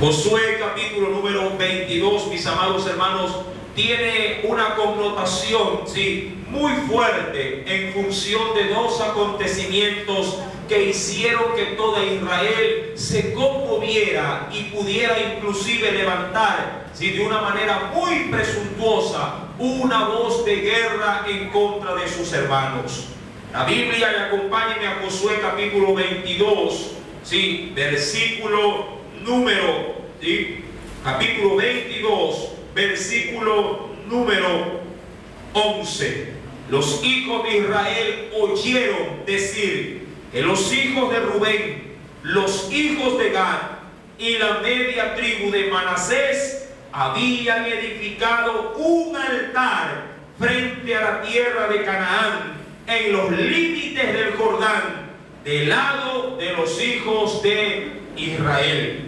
Josué capítulo número 22, mis amados hermanos, tiene una connotación, sí, muy fuerte en función de dos acontecimientos que hicieron que toda Israel se conmoviera y pudiera inclusive levantar, sí, de una manera muy presuntuosa, una voz de guerra en contra de sus hermanos. La Biblia, y acompáñenme a Josué capítulo 22, sí, versículo número, sí, capítulo 22, versículo número 11. Los hijos de Israel oyeron decir que los hijos de Rubén, los hijos de Gad y la media tribu de Manasés habían edificado un altar frente a la tierra de Canaán, en los límites del Jordán, del lado de los hijos de Israel.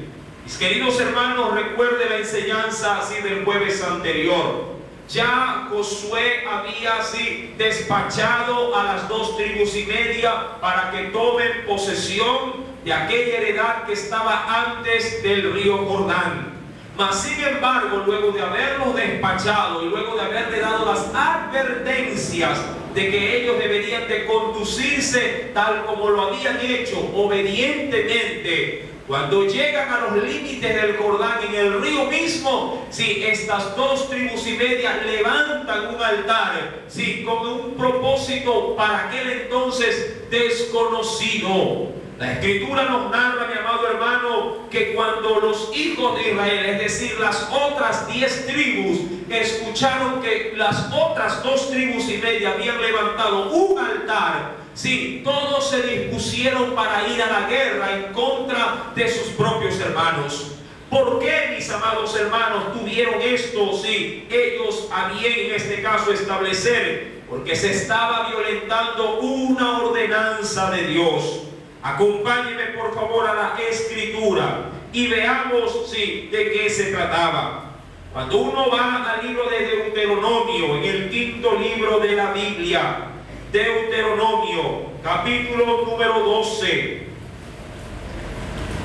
Mis queridos hermanos, recuerde la enseñanza así del jueves anterior. Ya Josué había así despachado a las dos tribus y media para que tomen posesión de aquella heredad que estaba antes del río Jordán. Mas sin embargo, luego de haberlos despachado y luego de haberle dado las advertencias de que ellos deberían de conducirse tal como lo habían hecho, obedientemente, cuando llegan a los límites del Jordán, en el río mismo, sí, estas dos tribus y media levantan un altar, sí, con un propósito para aquel entonces desconocido. La Escritura nos narra, mi amado hermano, que cuando los hijos de Israel, es decir, las otras 10 tribus, escucharon que las otras dos tribus y media habían levantado un altar, sí, todos se dispusieron para ir a la guerra en contra de sus propios hermanos. ¿Por qué, mis amados hermanos, tuvieron esto? Sí, ellos a bien en este caso establecer, porque se estaba violentando una ordenanza de Dios. Acompáñenme por favor a la Escritura y veamos, sí, de qué se trataba. Cuando uno va al libro de Deuteronomio, en el quinto libro de la Biblia, Deuteronomio, capítulo número 12.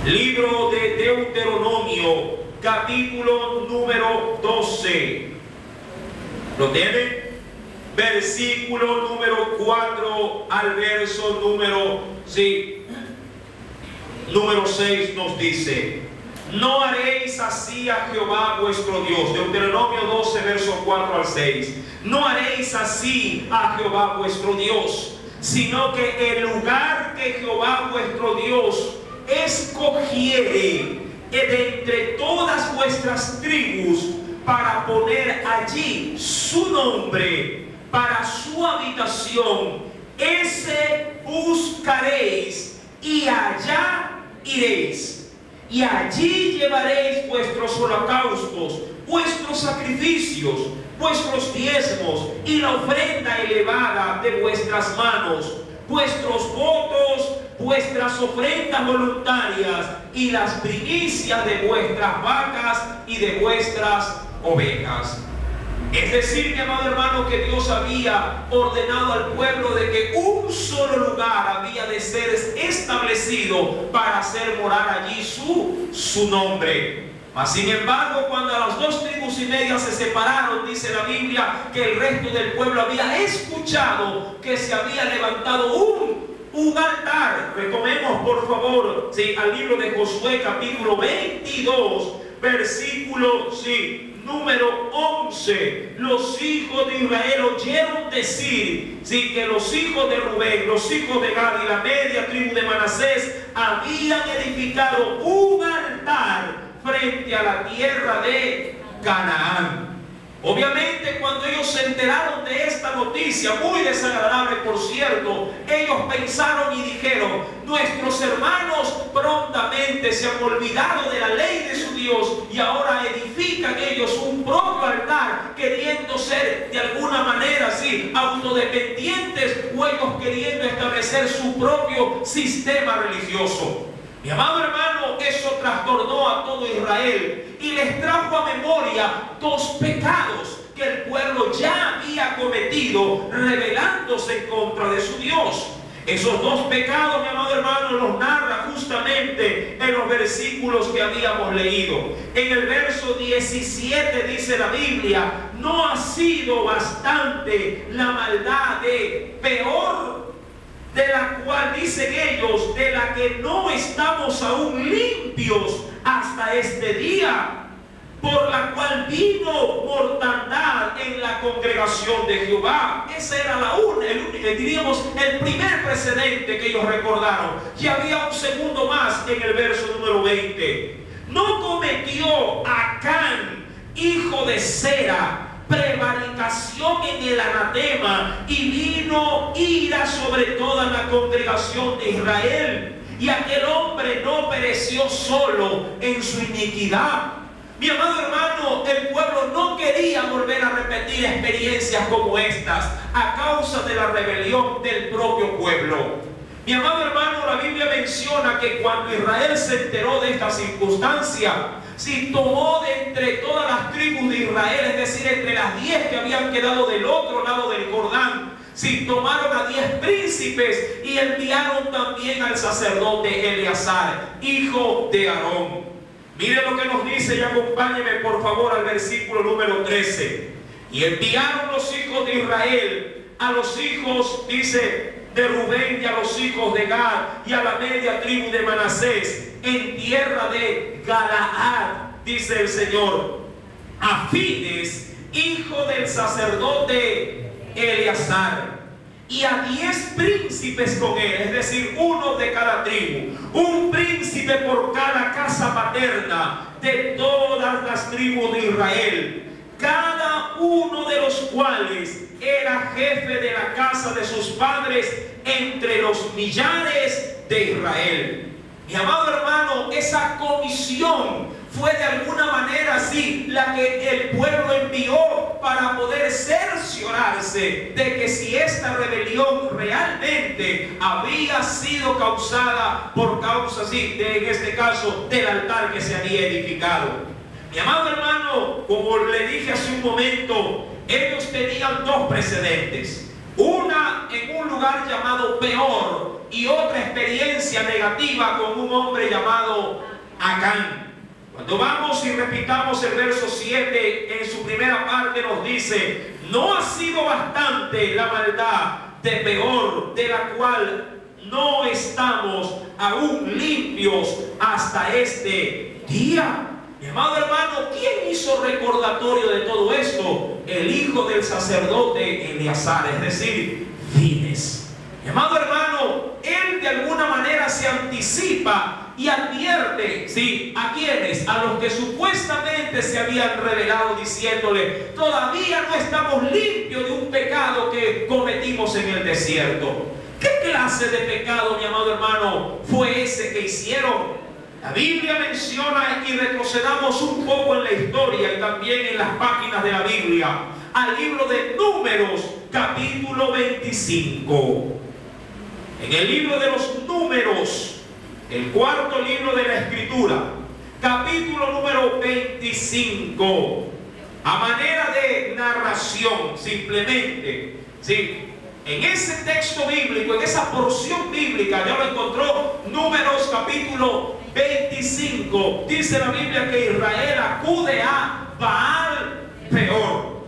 Libro de Deuteronomio, capítulo número 12. ¿Lo tienen? Versículo número 4 al verso número 6 nos dice: no haréis así a Jehová vuestro Dios. Deuteronomio 12, verso 4 al 6. No haréis así a Jehová vuestro Dios, sino que el lugar que Jehová vuestro Dios escogiere de entre todas vuestras tribus para poner allí su nombre, para su habitación, ese buscaréis y allá iréis, y allí llevaréis vuestros holocaustos, vuestros sacrificios, vuestros diezmos y la ofrenda elevada de vuestras manos, vuestros votos, vuestras ofrendas voluntarias y las primicias de vuestras vacas y de vuestras ovejas. Es decir, mi amado hermano, que Dios había ordenado al pueblo de que un solo lugar había de ser establecido para hacer morar allí su nombre. Mas sin embargo, cuando las dos tribus y media se separaron, dice la Biblia que el resto del pueblo había escuchado que se había levantado un altar. Retomemos por favor, sí, al libro de Josué capítulo 22, versículo número 11. Los hijos de Israel oyeron decir, sí, que los hijos de Rubén, los hijos de Gad y la media tribu de Manasés habían edificado un altar frente a la tierra de Canaán. Obviamente, cuando ellos se enteraron de esta noticia, muy desagradable por cierto, ellos pensaron y dijeron: nuestros hermanos prontamente se han olvidado de la ley de su Dios y ahora edifican ellos un propio altar, queriendo ser de alguna manera así autodependientes, o ellos queriendo establecer su propio sistema religioso. Mi amado hermano, eso trastornó a todo Israel y les trajo a memoria dos pecados que el pueblo ya había cometido, rebelándose en contra de su Dios. Esos dos pecados, mi amado hermano, los narra justamente en los versículos que habíamos leído. En el verso 17 dice la Biblia: no ha sido bastante la maldad de peor, de la cual dicen ellos, de la que no estamos aún limpios hasta este día, por la cual vino mortandad en la congregación de Jehová. Ese era el primer precedente que ellos recordaron. Y había un segundo más en el verso número 20. No cometió Acán, hijo de Zera, prevaricación en el anatema, y vino ira sobre toda la congregación de Israel, y aquel hombre no pereció solo en su iniquidad. Mi amado hermano, el pueblo no quería volver a repetir experiencias como estas a causa de la rebelión del propio pueblo. Mi amado hermano, la Biblia menciona que cuando Israel se enteró de esta circunstancia, si tomó de entre todas las tribus de Israel, es decir, entre las 10 que habían quedado del otro lado del Jordán, si tomaron a 10 príncipes y enviaron también al sacerdote Eleazar, hijo de Aarón. Mire lo que nos dice, y acompáñeme por favor al versículo número 13. Y enviaron los hijos de Israel a los hijos, dice, de Rubén, y a los hijos de Gad, y a la media tribu de Manasés, en tierra de Galaad, dice el Señor, a Fines, hijo del sacerdote Eleazar, y a 10 príncipes con él, es decir, uno de cada tribu, un príncipe por cada casa paterna de todas las tribus de Israel, cada uno de los cuales era jefe de la casa de sus padres entre los millares de Israel. Mi amado hermano, esa comisión fue de alguna manera así la que el pueblo envió para poder cerciorarse de que si esta rebelión realmente había sido causada por causa, sí, en este caso, del altar que se había edificado. Mi amado hermano, como le dije hace un momento, ellos tenían dos precedentes. Una en un lugar llamado Peor y otra experiencia negativa con un hombre llamado Acán. Cuando vamos y repitamos el verso 7, en su primera parte nos dice: no ha sido bastante la maldad de Peor, de la cual no estamos aún limpios hasta este día. Mi amado hermano, ¿quién hizo recordatorio de todo esto? El hijo del sacerdote Eleazar, es decir, Fines. Mi amado hermano, él de alguna manera se anticipa y advierte, ¿sí?, ¿a quiénes? A los que supuestamente se habían revelado, diciéndole: todavía no estamos limpios de un pecado que cometimos en el desierto. ¿Qué clase de pecado, mi amado hermano, fue ese que hicieron? La Biblia menciona, y retrocedamos un poco en la historia y también en las páginas de la Biblia, al libro de Números, capítulo 25. En el libro de los Números, el cuarto libro de la Escritura, capítulo número 25, a manera de narración simplemente, ¿sí? En ese texto bíblico, en esa porción bíblica, ya lo encontró, Números capítulo 25, dice la Biblia que Israel acude a Baal Peor.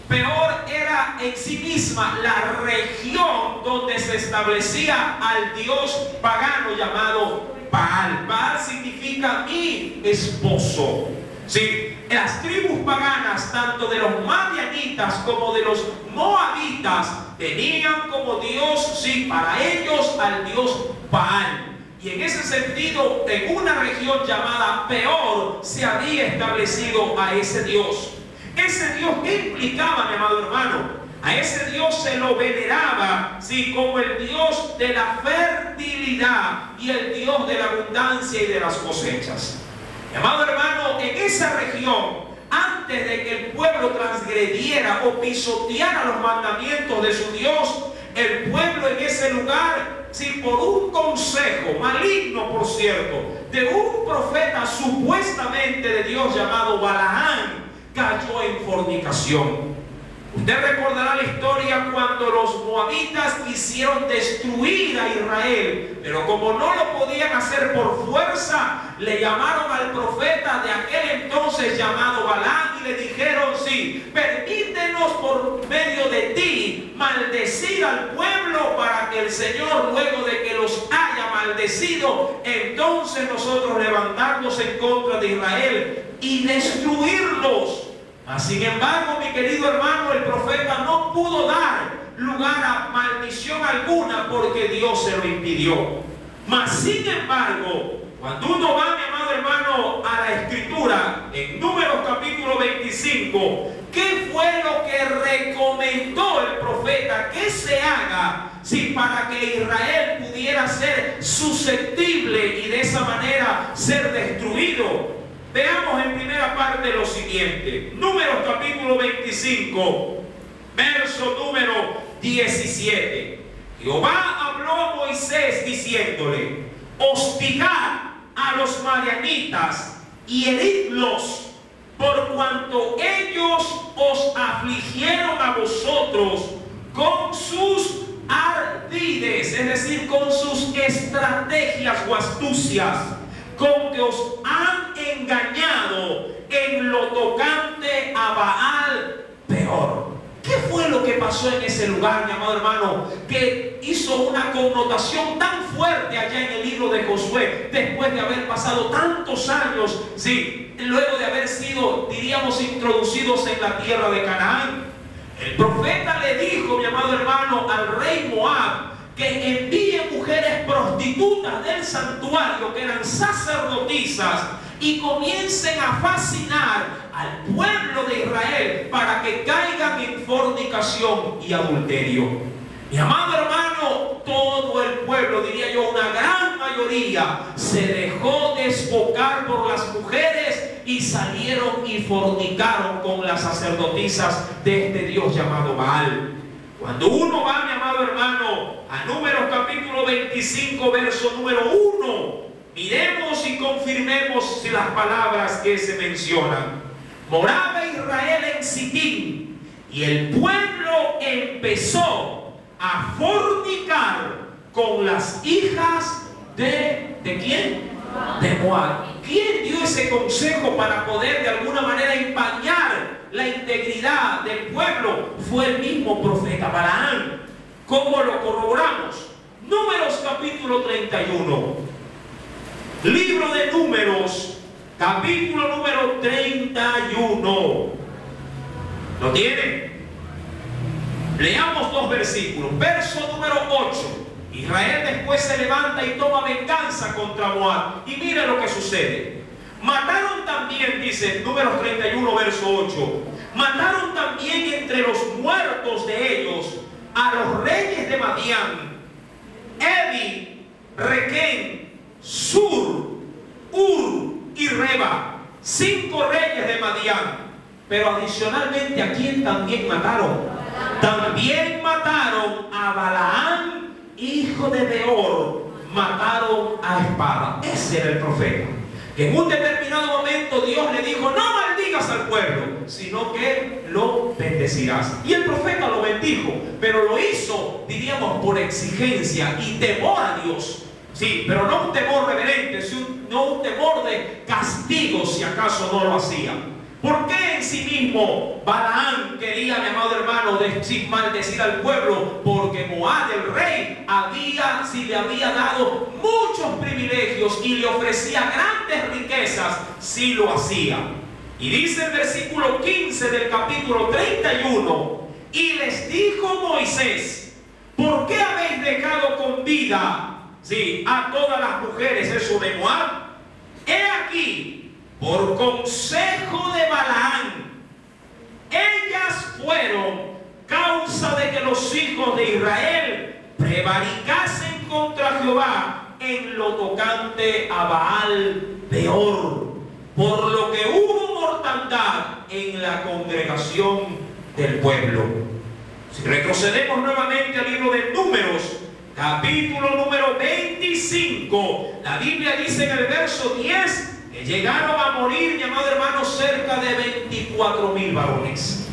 Peor era en sí misma la región donde se establecía al dios pagano llamado Baal. Baal significa mi esposo. Sí, las tribus paganas, tanto de los madianitas como de los moabitas, tenían como dios, sí, para ellos al dios Baal. Y en ese sentido, en una región llamada Peor, se había establecido a ese dios. Ese Dios, ¿qué implicaba, mi amado hermano? A ese Dios se lo veneraba, sí, como el Dios de la fertilidad y el Dios de la abundancia y de las cosechas. Mi amado hermano, en esa región, antes de que el pueblo transgrediera o pisoteara los mandamientos de su Dios, el pueblo en ese lugar, sí, por un consejo maligno, por cierto, de un profeta supuestamente de Dios llamado Balaam, cayó en fornicación. Usted recordará la historia cuando los moabitas quisieron destruir a Israel, pero como no lo podían hacer por fuerza, le llamaron al profeta de aquel entonces llamado Balaam y le dijeron: sí, permítenos por medio de ti maldecir al pueblo para que el Señor, luego de que los haya maldecido, entonces nosotros levantarnos en contra de Israel y destruirlos. Sin embargo, mi querido hermano, el profeta no pudo dar lugar a maldición alguna porque Dios se lo impidió. Mas sin embargo, cuando uno va, mi amado hermano, a la escritura, en Números capítulo 25, ¿qué fue lo que recomendó el profeta que se haga para que Israel pudiera ser susceptible y de esa manera ser destruido? Veamos en primera parte lo siguiente. Números capítulo 25, verso número 17. Jehová habló a Moisés diciéndole: hostigad a los madianitas y heridlos, por cuanto ellos os afligieron a vosotros con sus ardides, es decir, con sus estrategias o astucias, con que os han engañado en lo tocante a Baal Peor. ¿Qué fue lo que pasó en ese lugar, mi amado hermano, que hizo una connotación tan fuerte allá en el libro de Josué, después de haber pasado tantos años, luego de haber sido, diríamos, introducidos en la tierra de Canaán? El profeta le dijo, mi amado hermano, al rey Moab que envíe mujeres prostitutas del santuario, que eran sacerdotisas, y comiencen a fascinar al pueblo de Israel para que caigan en fornicación y adulterio. Mi amado hermano, todo el pueblo, diría yo, una gran mayoría, se dejó desbocar por las mujeres y salieron y fornicaron con las sacerdotisas de este Dios llamado Baal. Cuando uno va, mi amado hermano, a Números capítulo 25, verso número 1, miremos y confirmemos las palabras que se mencionan. Moraba Israel en Sitín, y el pueblo empezó a fornicar con las hijas ¿de quién? De Moab. ¿Quién dio ese consejo para poder de alguna manera empañar la integridad del pueblo? Fue el mismo profeta Balaam. ¿Cómo lo corroboramos? Números capítulo 31. Libro de Números, capítulo número 31. ¿Lo tienen? Leamos dos versículos. Verso número 8. Israel después se levanta y toma venganza contra Moab. Y mire lo que sucede. Mataron también, dice Números 31, verso 8. Mataron también entre los muertos de ellos a los reyes de Madián, Evi, Requén, Sur, Ur y Reba, 5 reyes de Madián. Pero adicionalmente, ¿a quién también mataron? También mataron a Balaam, hijo de Beor. Mataron a espada. Ese era el profeta. En un determinado momento Dios le dijo: no maldigas al pueblo, sino que lo bendecirás. Y el profeta lo bendijo, pero lo hizo, diríamos, por exigencia y temor a Dios. Sí, pero no un temor reverente, no un temor de castigo si acaso no lo hacía. ¿Por qué en sí mismo Balaam quería, mi amado hermano, maldecir al pueblo? Porque Moab, el rey, le había dado muchos privilegios y le ofrecía grandes riquezas si lo hacía. Y dice el versículo 15 del capítulo 31: y les dijo Moisés: ¿por qué habéis dejado con vida a todas las mujeres, eso de Moab? He aquí, por consejo de Balaam, ellas fueron causa de que los hijos de Israel prevaricasen contra Jehová en lo tocante a Baal Peor, por lo que hubo mortandad en la congregación del pueblo. Si retrocedemos nuevamente al libro de Números, capítulo número 25, la Biblia dice en el verso 10 que llegaron a morir, mi amado hermano, cerca de 24,000 varones.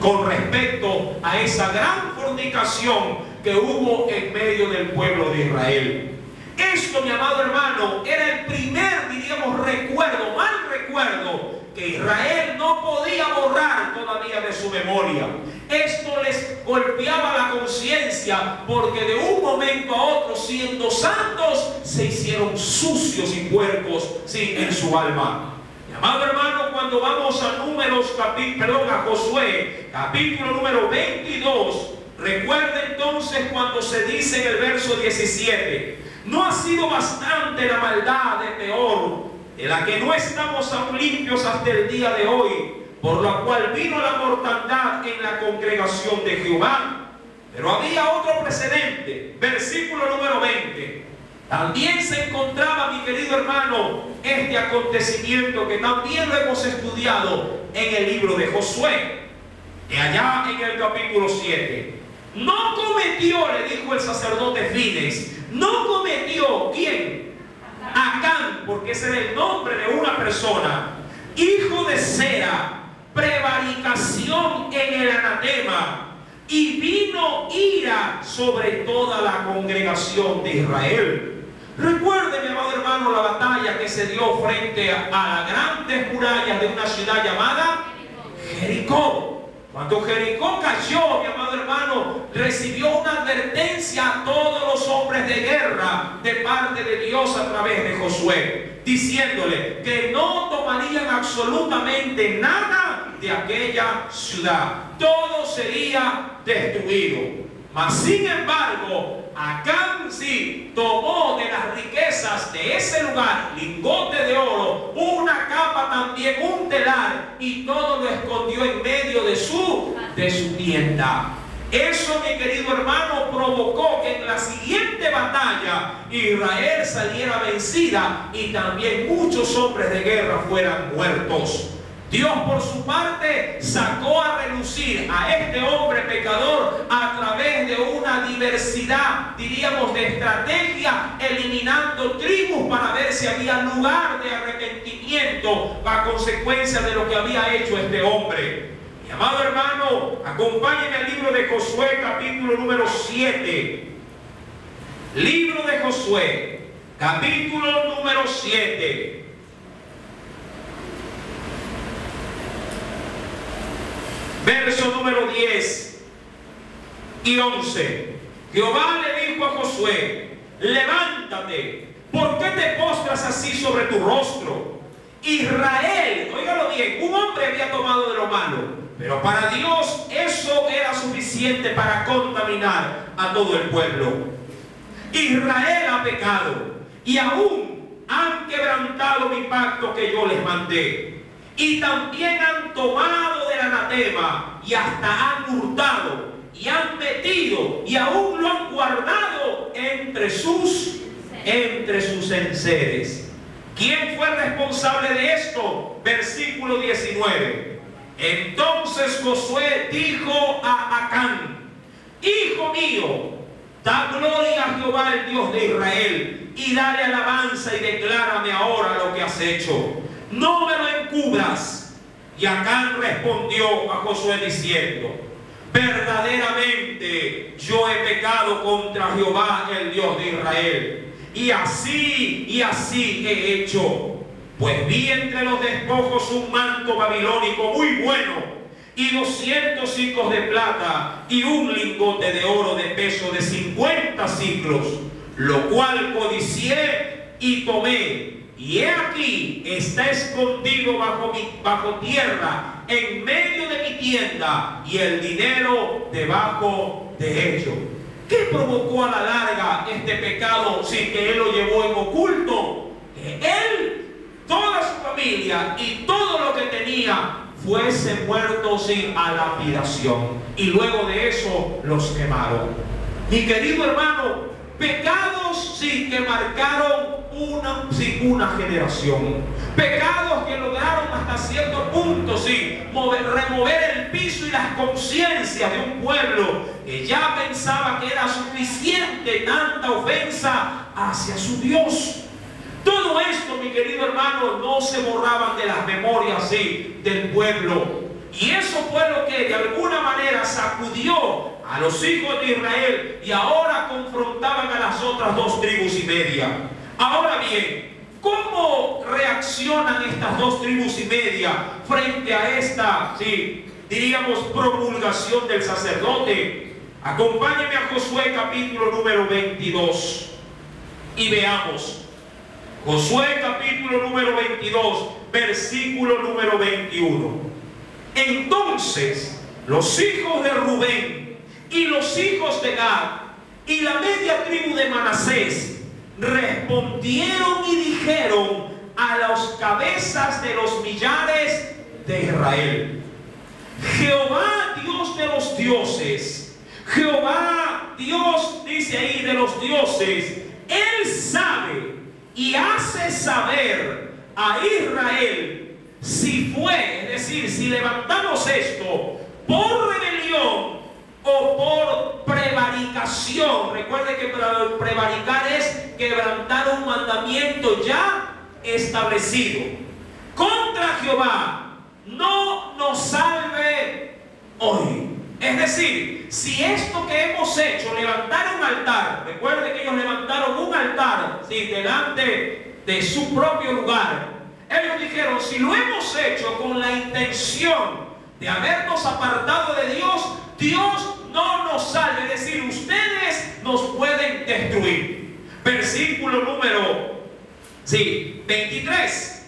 con respecto a esa gran fornicación que hubo en medio del pueblo de Israel. Esto, mi amado hermano, era el primer, diríamos, recuerdo, mal recuerdo, que Israel no podía borrar todavía de su memoria. Esto les golpeaba la conciencia, porque de un momento a otro, siendo santos, se hicieron sucios y puercos, sí, en su alma. Mi amado hermano, cuando vamos a a Josué, capítulo número 22, recuerda entonces cuando se dice en el verso 17: no ha sido bastante la maldad de Peor, de la que no estamos aún limpios hasta el día de hoy, por lo cual vino la mortandad en la congregación de Jehová. Pero había otro precedente, versículo número 20. También se encontraba, mi querido hermano, este acontecimiento que también lo hemos estudiado en el libro de Josué, y allá en el capítulo 7. No cometió, le dijo el sacerdote Fines, no cometió, ¿quién? Acán, porque ese era el nombre de una persona, hijo de Zera, prevaricación en el anatema, y vino ira sobre toda la congregación de Israel. Recuerde, mi amado hermano, la batalla que se dio frente a las grandes murallas de una ciudad llamada Jericó. Cuando Jericó cayó, mi amado hermano, recibió una advertencia a todos los hombres de guerra de parte de Dios a través de Josué, diciéndole que no tomarían absolutamente nada de aquella ciudad. Todo sería destruido. Mas sin embargo, Acán sí tomó de las riquezas de ese lugar lingote de oro, una capa también, un telar, y todo lo escondió en medio de su tienda. Eso, mi querido hermano, provocó que en la siguiente batalla Israel saliera vencida y también muchos hombres de guerra fueran muertos. Dios, por su parte, sacó a relucir a este hombre pecador a través de una diversidad, diríamos, de estrategia, eliminando tribus para ver si había lugar de arrepentimiento a consecuencia de lo que había hecho este hombre. Mi amado hermano, acompáñenme al libro de Josué, capítulo número 7. Libro de Josué, capítulo número 7. Verso número 10 y 11. Jehová le dijo a Josué: levántate, ¿por qué te postras así sobre tu rostro? Israel, óigalo bien, un hombre había tomado de lo malo, pero para Dios eso era suficiente para contaminar a todo el pueblo. Israel ha pecado y aún han quebrantado mi pacto que yo les mandé. Y también han tomado del anatema y hasta han hurtado y han metido y aún lo han guardado entre sus enseres. ¿Quién fue responsable de esto? Versículo 19. Entonces Josué dijo a Acán: hijo mío, da gloria a Jehová, el Dios de Israel, y dale alabanza y declárame ahora lo que has hecho. No me lo encubras. Y Acán respondió a Josué diciendo: verdaderamente yo he pecado contra Jehová, el Dios de Israel, y así he hecho. Pues vi entre los despojos un manto babilónico muy bueno, y 200 siclos de plata, y un lingote de oro de peso de 50 siclos, lo cual codicié y tomé. Y he aquí, está escondido bajo tierra, en medio de mi tienda, y el dinero debajo de ello. ¿Qué provocó a la larga este pecado sin que él lo llevó en oculto? Que él, toda su familia y todo lo que tenía fuese muerto sin lapidación. Y luego de eso los quemaron. Mi querido hermano, pecados sí que marcaron una generación. Pecados que lograron hasta cierto punto remover el piso y las conciencias de un pueblo que ya pensaba que era suficiente tanta ofensa hacia su Dios. Todo esto, mi querido hermano, no se borraban de las memorias del pueblo. Y eso fue lo que de alguna manera sacudió a los hijos de Israel, y ahora confrontaban a las otras 2 tribus y media. Ahora bien, ¿cómo reaccionan estas 2 tribus y media frente a esta, diríamos, promulgación del sacerdote? Acompáñenme a Josué capítulo número 22 y veamos. Josué capítulo número 22, versículo número 21. Entonces los hijos de Rubén y los hijos de Gad y la media tribu de Manasés respondieron y dijeron a las cabezas de los millares de Israel: Jehová, Dios de los dioses, Jehová, Dios, dice ahí, de los dioses, Él sabe y hace saber a Israel si fue, es decir, si levantamos esto por rebelión o por prevaricación. Recuerde que prevaricar es quebrantar un mandamiento ya establecido. Contra Jehová no nos salve hoy. Es decir, si esto que hemos hecho, levantar un altar, recuerde que ellos levantaron un altar delante de su propio lugar. Ellos dijeron, si lo hemos hecho con la intención de habernos apartado de Dios, Dios no nos salve. Es decir, ustedes nos pueden destruir. Versículo número 23.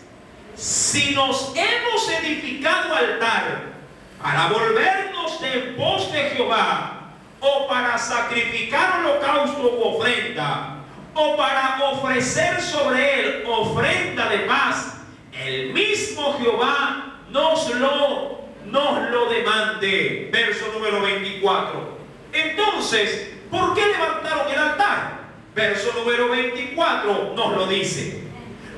Si nos hemos edificado altar para volvernos de en pos de Jehová, o para sacrificar holocausto u ofrenda, o para ofrecer sobre él ofrenda de paz, el mismo Jehová nos lo demande. Verso número 24. Entonces, ¿por qué levantaron el altar? Verso número 24 nos lo dice: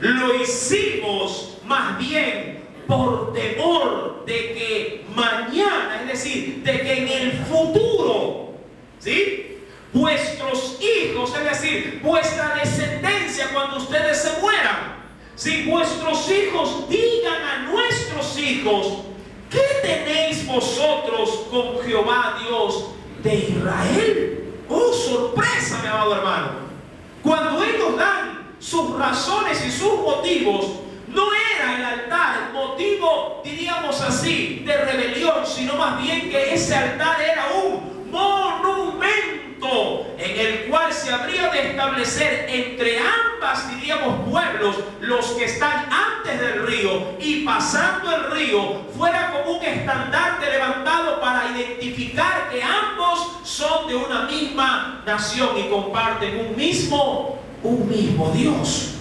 lo hicimos más bien por temor de que mañana, es decir, de que en el futuro, vuestros hijos, es decir, vuestra descendencia, cuando ustedes se mueran, si vuestros hijos digan a nuestros hijos: ¿qué tenéis vosotros con Jehová Dios de Israel? ¡Oh, sorpresa, mi amado hermano! Cuando ellos dan sus razones y sus motivos, no era el altar motivo, diríamos así, de rebelión, sino más bien que ese altar era un monumento en el cual se habría de establecer entre ambas, diríamos, pueblos, los que están antes del río y pasando el río, fuera como un estandarte levantado para identificar que ambos son de una misma nación y comparten un mismo Dios.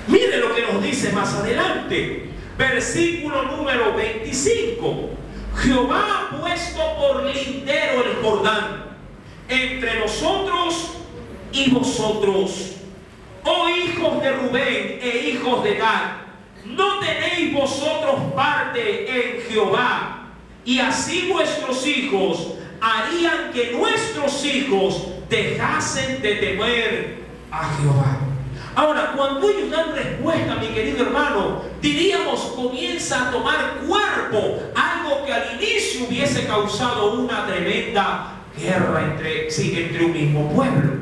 Mire lo que nos dice más adelante, versículo número 25. Jehová ha puesto por lindero el Jordán entre nosotros y vosotros, oh hijos de Rubén e hijos de Gad, no tenéis vosotros parte en Jehová, y así vuestros hijos harían que nuestros hijos dejasen de temer a Jehová. Ahora, cuando ellos dan respuesta, mi querido hermano, diríamos, comienza a tomar cuerpo algo que al inicio hubiese causado una tremenda guerra entre un mismo pueblo.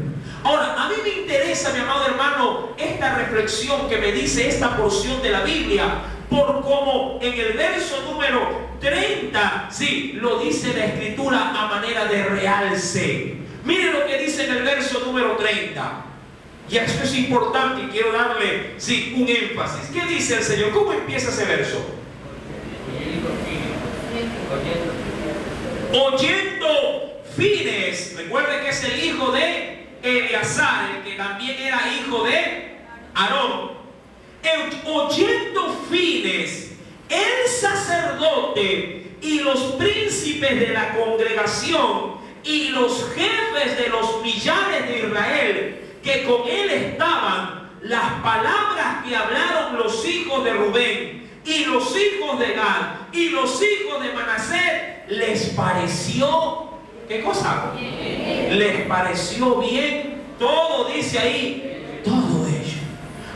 Ahora, a mí me interesa, mi amado hermano, esta reflexión que me dice esta porción de la Biblia, por como en el verso número 30, lo dice la Escritura a manera de realce. Mire lo que dice en el verso número 30. Y esto es importante y quiero darle un énfasis. ¿Qué dice el Señor? ¿Cómo empieza ese verso? Oyendo Fines. Recuerde que es el hijo de Eleazar, el que también era hijo de Aarón. Oyendo Fines, el sacerdote y los príncipes de la congregación y los jefes de los millares de Israel que con él estaban, las palabras que hablaron los hijos de Rubén y los hijos de Gad y los hijos de Manasés, les pareció, ¿qué cosa? Bien. Les pareció bien todo, dice ahí, todo ello.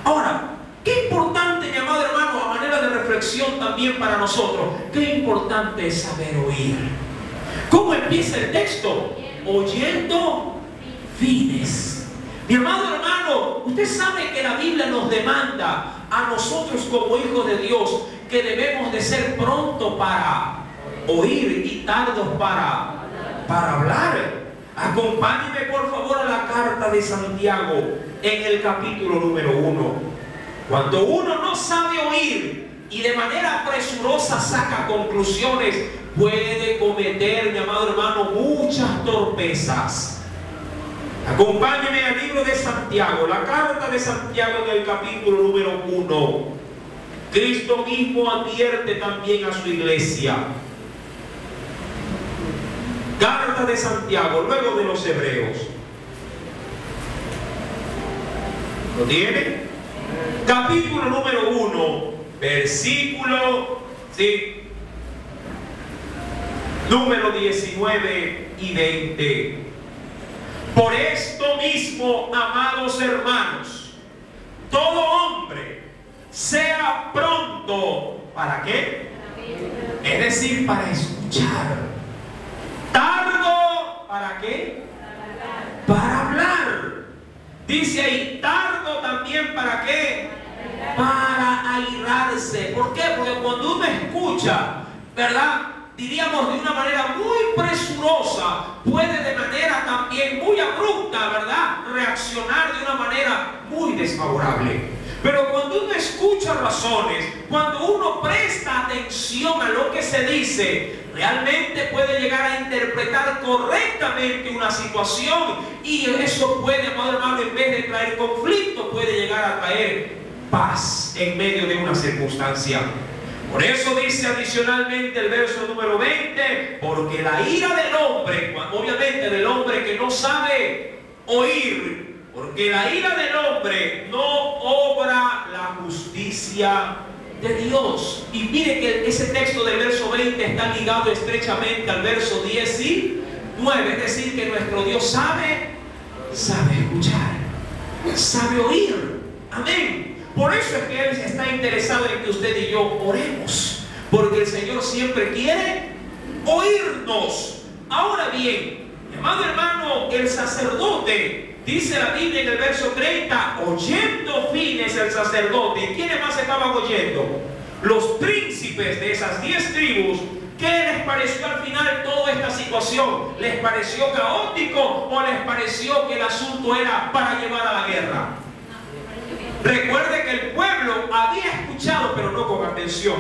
Ahora, qué importante, mi amado hermano, a manera de reflexión, reflexión también para nosotros. Qué importante es saber oír. ¿Cómo empieza el texto? Oyendo fines. Mi amado hermano, usted sabe que la Biblia nos demanda a nosotros como hijos de Dios que debemos de ser prontos para oír y tardos para hablar. Acompáñeme por favor a la carta de Santiago en el capítulo número 1. Cuando uno no sabe oír y de manera presurosa saca conclusiones, puede cometer, mi amado hermano, muchas torpezas. Acompáñeme al libro de Santiago, la carta de Santiago en el capítulo número 1. Cristo mismo advierte también a su iglesia. Carta de Santiago, luego de los Hebreos. ¿Lo tiene? Capítulo número 1, versículo, número 19 y 20. Por esto mismo, amados hermanos, todo hombre sea pronto, ¿para qué? Es decir, para escuchar. Tardo, ¿para qué? Para hablar. Dice ahí, tardo también, ¿para qué? Para airarse. ¿Por qué? Porque cuando uno escucha, ¿verdad? Diríamos de una manera muy presurosa, puede de manera también muy abrupta, ¿verdad? Reaccionar de una manera muy desfavorable. Pero cuando uno escucha razones, cuando uno presta atención a lo que se dice, realmente puede llegar a interpretar correctamente una situación, y eso puede, amado hermano, en vez de traer conflicto, puede llegar a traer paz en medio de una circunstancia. Por eso dice adicionalmente el verso número 20, porque la ira del hombre, obviamente del hombre que no sabe oír, porque la ira del hombre no obra la justicia de Dios. Y mire que ese texto del verso 20 está ligado estrechamente al verso 19, es decir, que nuestro Dios sabe escuchar, sabe oír. Amén. Por eso es que Él está interesado en que usted y yo oremos, porque el Señor siempre quiere oírnos. Ahora bien, mi amado hermano, el sacerdote, dice la Biblia en el verso 30, oyendo fines el sacerdote. ¿Y quiénes más estaban oyendo? Los príncipes de esas 10 tribus. ¿Qué les pareció al final toda esta situación? ¿Les pareció caótico o les pareció que el asunto era para llevar a la guerra? Recuerde que el pueblo había escuchado, pero no con atención.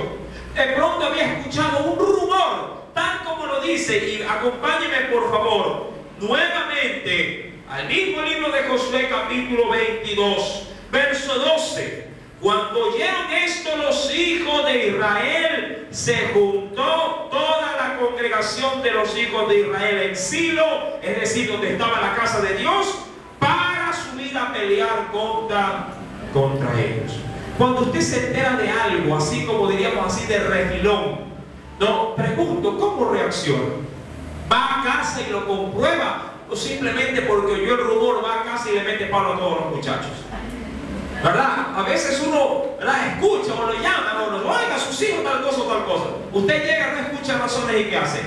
De pronto había escuchado un rumor, tal como lo dice, y acompáñeme por favor nuevamente al mismo libro de Josué, capítulo 22, verso 12. Cuando oyeron esto los hijos de Israel, se juntó toda la congregación de los hijos de Israel en Silo, es decir, donde estaba la casa de Dios, para subir a pelear contra ellos. Cuando usted se entera de algo, así como diríamos así de refilón, no, pregunto, ¿cómo reacciona? ¿Va a casa y lo comprueba? ¿O simplemente porque oyó el rumor va a casa y le mete palo a todos los muchachos? ¿Verdad? A veces uno, ¿verdad?, escucha o lo llama o nos oiga a sus hijos tal cosa o tal cosa. Usted llega, no escucha razones y ¿qué hace?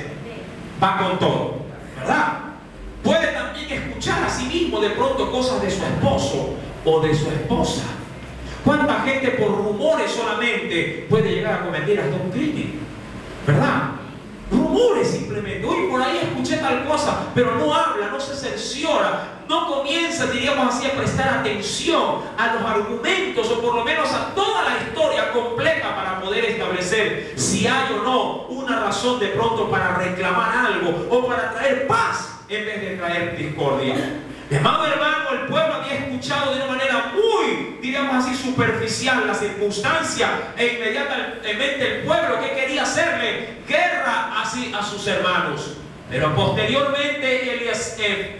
Va con todo, ¿verdad? Puede también escuchar a sí mismo de pronto cosas de su esposo o de su esposa. ¿Cuánta gente por rumores solamente puede llegar a cometer hasta un crimen? ¿Verdad? Rumores simplemente. Hoy por ahí escuché tal cosa, pero no habla, no se cerciora, no comienza, diríamos así, a prestar atención a los argumentos o por lo menos a toda la historia completa para poder establecer si hay o no una razón de pronto para reclamar algo o para traer paz en vez de traer discordia. Mi amado hermano, el pueblo había escuchado de una manera muy, diríamos así, superficial la circunstancia, e inmediatamente el pueblo que quería hacerle guerra así a sus hermanos. Pero posteriormente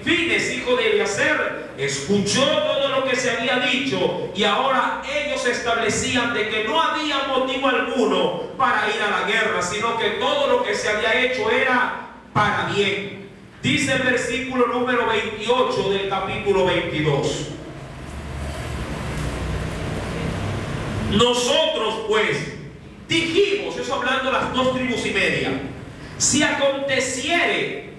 Fines, hijo de Eliezer, escuchó todo lo que se había dicho, y ahora ellos establecían de que no había motivo alguno para ir a la guerra, sino que todo lo que se había hecho era para bien. Dice el versículo número 28 del capítulo 22. Nosotros pues, dijimos, eso hablando de las 2 tribus y media, si aconteciere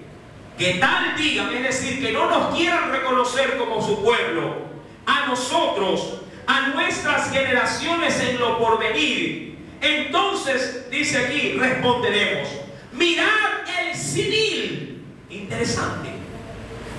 que tal digan, es decir, que no nos quieran reconocer como su pueblo, a nosotros, a nuestras generaciones en lo porvenir, entonces, dice aquí, responderemos, mirad el civil. Interesante.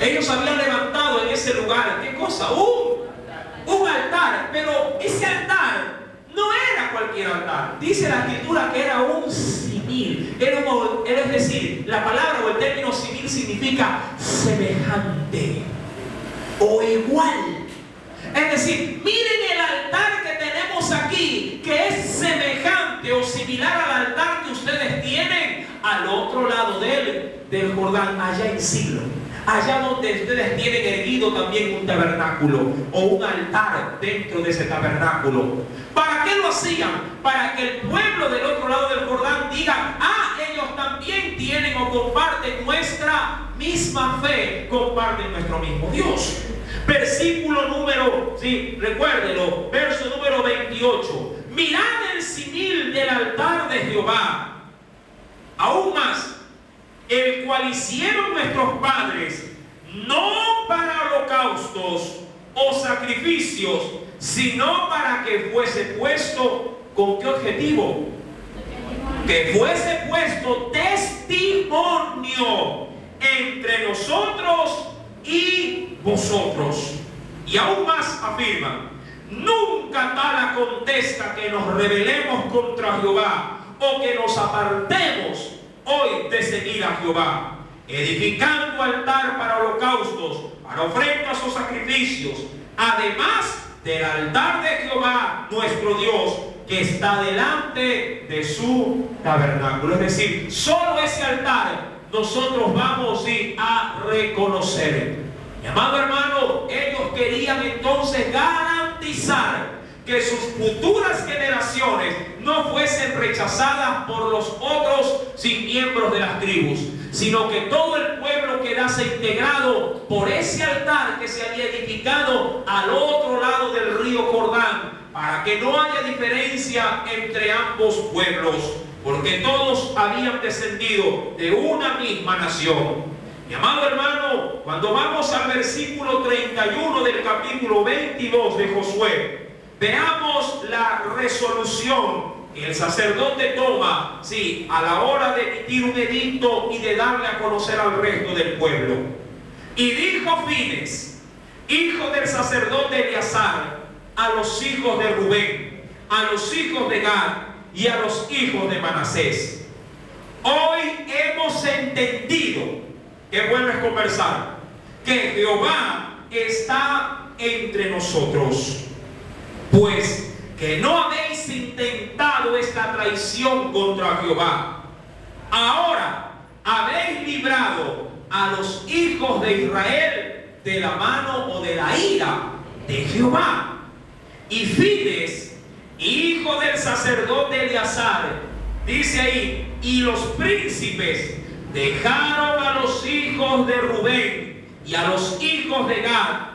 Ellos habían levantado en ese lugar, ¿qué cosa? Un altar, pero ese altar no era cualquier altar. Dice la escritura que era un civil. Es decir, la palabra o el término civil significa semejante o igual. Es decir, miren el altar que tenemos aquí, que es semejante o similar al altar que ustedes tienen al otro lado del Jordán, allá en Silo. Allá donde ustedes tienen erguido también un tabernáculo o un altar dentro de ese tabernáculo. ¿Para qué lo hacían? Para que el pueblo del otro lado del Jordán diga, ah, ellos también tienen o comparten nuestra misma fe, comparten nuestro mismo Dios. Versículo número, sí, recuérdelo, verso número 28. Mirad el civil del altar de Jehová. Aún más, el cual hicieron nuestros padres, no para holocaustos o sacrificios, sino para que fuese puesto, ¿con qué objetivo? Que fuese puesto testimonio entre nosotros y vosotros. Y aún más afirma, nunca tal acontezca que nos rebelemos contra Jehová o que nos apartemos hoy de seguir a Jehová, edificando altar para holocaustos, para ofrendas o sacrificios, además del altar de Jehová nuestro Dios, que está delante de su tabernáculo. Es decir, solo ese altar nosotros vamos a reconocer. Mi amado hermano, ellos querían entonces garantizar que sus futuras generaciones no fuesen rechazadas por los otros sin miembros de las tribus, sino que todo el pueblo quedase integrado por ese altar que se había edificado al otro lado del río Jordán, para que no haya diferencia entre ambos pueblos, porque todos habían descendido de una misma nación. Mi amado hermano, cuando vamos al versículo 31 del capítulo 22 de Josué, veamos la resolución que el sacerdote toma, a la hora de emitir un edicto y de darle a conocer al resto del pueblo. Y dijo Fines, hijo del sacerdote Eleazar, a los hijos de Rubén, a los hijos de Gad y a los hijos de Manasés: hoy hemos entendido, qué bueno es conversar, que Jehová está entre nosotros, pues que no habéis intentado esta traición contra Jehová. Ahora habéis librado a los hijos de Israel de la mano o de la ira de Jehová. Y Fines, hijo del sacerdote Eleazar, dice ahí, y los príncipes dejaron a los hijos de Rubén y a los hijos de Gad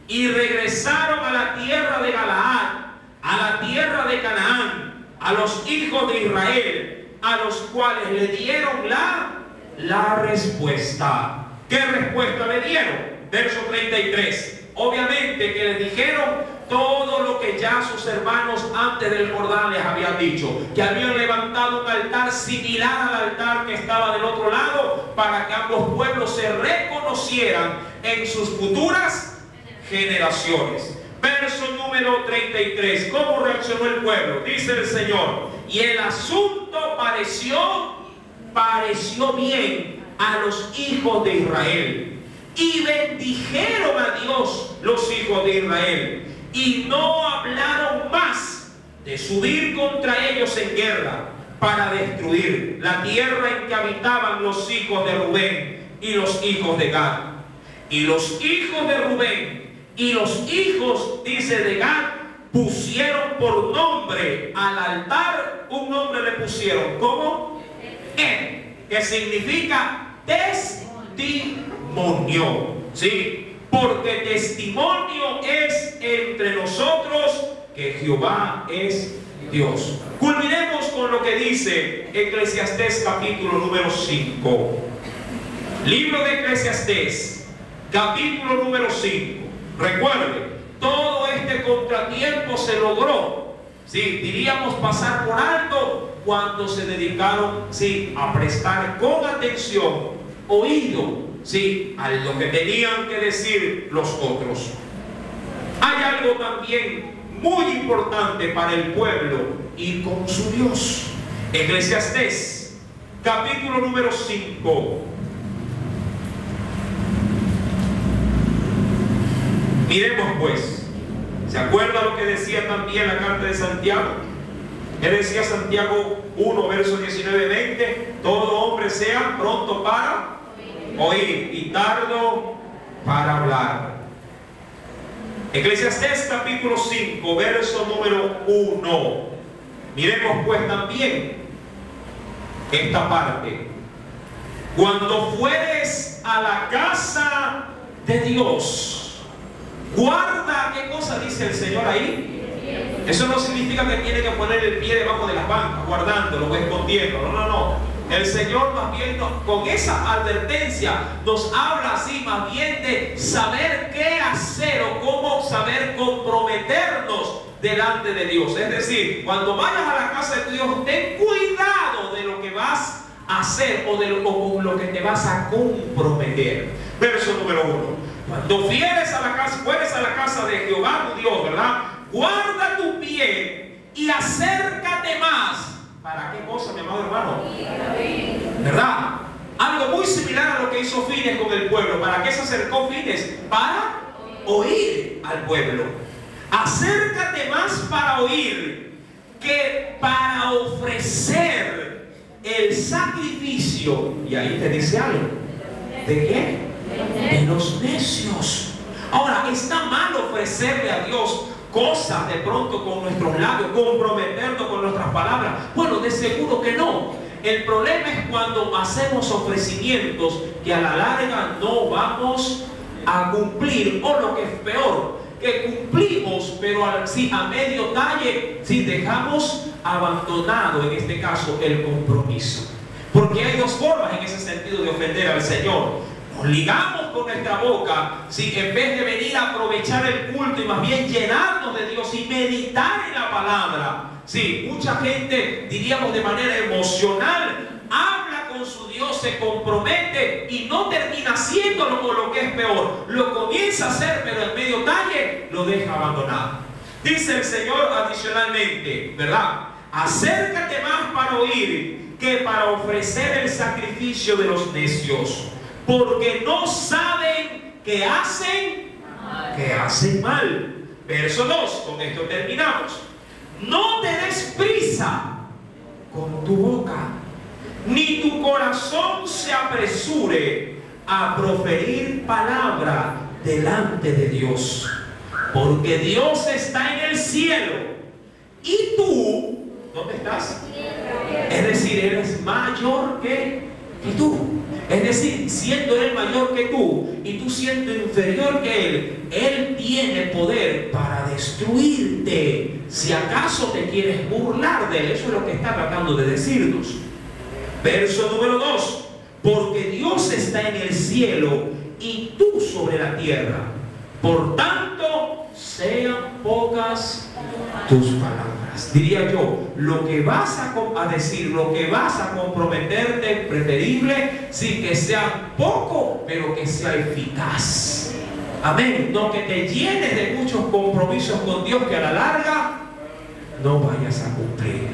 y regresaron a la tierra de Galaad, a la tierra de Canaán, a los hijos de Israel, a los cuales le dieron la respuesta. ¿Qué respuesta le dieron? Verso 33. Obviamente que les dijeron todo lo que ya sus hermanos antes del Jordán les habían dicho, que habían levantado un altar similar al altar que estaba del otro lado, para que ambos pueblos se reconocieran en sus futuras generaciones. Verso número 33. ¿Cómo reaccionó el pueblo? Dice el Señor: y el asunto pareció bien a los hijos de Israel, y bendijeron a Dios los hijos de Israel, y no hablaron más de subir contra ellos en guerra para destruir la tierra en que habitaban los hijos de Rubén y los hijos de Gad. Y los hijos de Rubén y los hijos, dice, de Gad, pusieron por nombre al altar, un nombre le pusieron, ¿cómo? Que significa testimonio, ¿sí? Porque testimonio es entre nosotros que Jehová es Dios. Culminemos con lo que dice Eclesiastés capítulo número 5. Libro de Eclesiastés, capítulo número 5. Recuerde, todo este contratiempo se logró, sí, diríamos pasar por alto, cuando se dedicaron, sí, a prestar con atención, oído, sí, a lo que tenían que decir los otros. Hay algo también muy importante para el pueblo: ir con su Dios. Eclesiastés, capítulo número 5. Miremos pues, ¿se acuerda lo que decía también la carta de Santiago? ¿Qué decía Santiago 1, versos 19-20? Todo hombre sea pronto para oír y tardo para hablar. Eclesiastés capítulo 5, verso número 1. Miremos pues también esta parte. Cuando fueres a la casa de Dios, guarda, ¿qué cosa dice el Señor ahí? Eso no significa que tiene que poner el pie debajo de las bancas, guardándolo o escondiéndolo. No. El Señor más bien con esa advertencia nos habla así más bien de saber qué hacer o cómo saber comprometernos delante de Dios. Es decir, cuando vayas a la casa de Dios, ten cuidado de lo que vas a hacer o con lo que te vas a comprometer. Verso número 1. Cuando fueres a la casa de Jehová tu Dios, ¿verdad? Guarda tu pie y acércate más. ¿Para qué cosa, mi amado hermano? ¿Verdad? Algo muy similar a lo que hizo Fines con el pueblo. ¿Para qué se acercó Fines? Para oír al pueblo. Acércate más para oír que para ofrecer el sacrificio. Y ahí te dice algo. ¿De qué? De los necios. Ahora, ¿está mal ofrecerle a Dios cosas de pronto con nuestros labios, comprometernos con nuestras palabras? Bueno, de seguro que no. El problema es cuando hacemos ofrecimientos que a la larga no vamos a cumplir, o lo que es peor, que cumplimos pero a medio talle, si dejamos abandonado en este caso el compromiso. Porque hay dos formas en ese sentido de ofender al Señor. Nos ligamos con nuestra boca, si en vez de venir a aprovechar el culto y más bien llenarnos de Dios y meditar en la palabra. Sí, mucha gente, diríamos de manera emocional, habla con su Dios, se compromete y no termina haciéndolo, o lo que es peor, lo comienza a hacer pero en medio talle lo deja abandonado. Dice el Señor adicionalmente, ¿verdad? Acércate más para oír que para ofrecer el sacrificio de los necios, porque no saben que hacen mal. Verso 2, con esto terminamos. No te des prisa con tu boca, ni tu corazón se apresure a proferir palabra delante de Dios, porque Dios está en el cielo y tú, ¿dónde estás? Es decir, eres mayor que tú. Es decir, siendo Él mayor que tú y tú siendo inferior que Él tiene poder para destruirte si acaso te quieres burlar de Él. Eso es lo que está tratando de decirnos. Verso número 2. Porque Dios está en el cielo y tú sobre la tierra. Por tanto, sean pocas tus palabras. Diría yo, lo que vas a decir, lo que vas a comprometerte, preferible, sí, que sea poco, pero que sea eficaz. Amén. No que te llenes de muchos compromisos con Dios que a la larga no vayas a cumplir.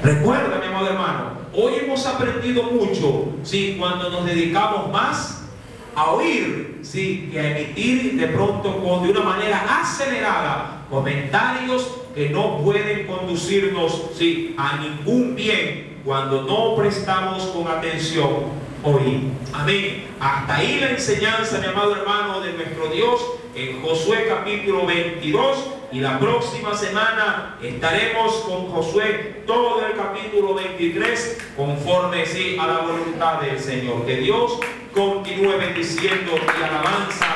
Recuerda, mi amado hermano, hoy hemos aprendido mucho, sí, cuando nos dedicamos más a oír, sí, que a emitir de pronto de una manera acelerada comentarios que no pueden conducirnos, sí, a ningún bien cuando no prestamos con atención oír. Amén. Hasta ahí la enseñanza, mi amado hermano, de nuestro Dios en Josué capítulo 22, y la próxima semana estaremos con Josué todo el capítulo 23 conforme, sí, a la voluntad del Señor. Que Dios continúe bendiciendo y alabanza